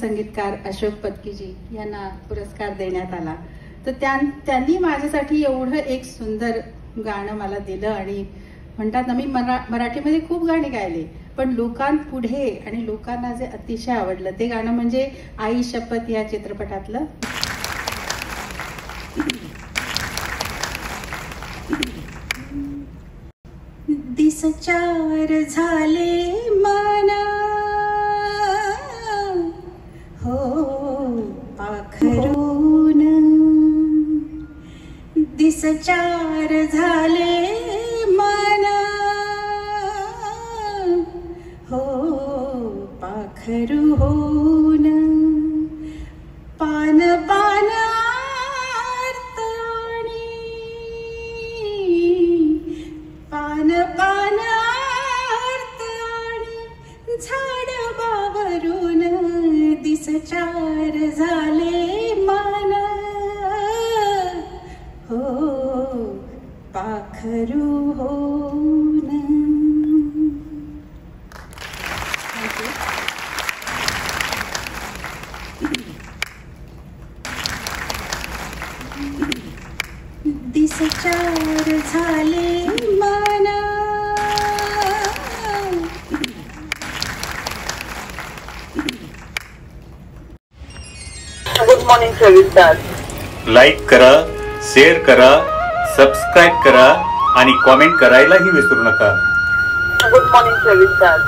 संगीतकार अशोक पत्कीजी यांना पुरस्कार देण्यात आला। तर त्यांनी माझ्यासाठी एवढं एक सुंदर गाणं मला दिलं आणि म्हणतात ना, मी मराठीमध्ये खूप गाणी गायली, पण लोकांपुढे आणि लोकांना जे अतिशय आवडलं ते गाणं म्हणजे आई शपथ या चित्रपटातलं दिसचार झाले मना हो पाखरून दिसचार झाले मना हो पाखरू होऊन पान पान पान पान झाड बावरून दिसचार झाले मन हो पाखरू होऊन। दिसचार झाले मन गुड मॉर्निंग 24 तास लाईक करा, शेअर करा, सबस्क्राईब करा आणि कमेंट करायलाही विसरू नका। गुड मॉर्निंग 24 तास।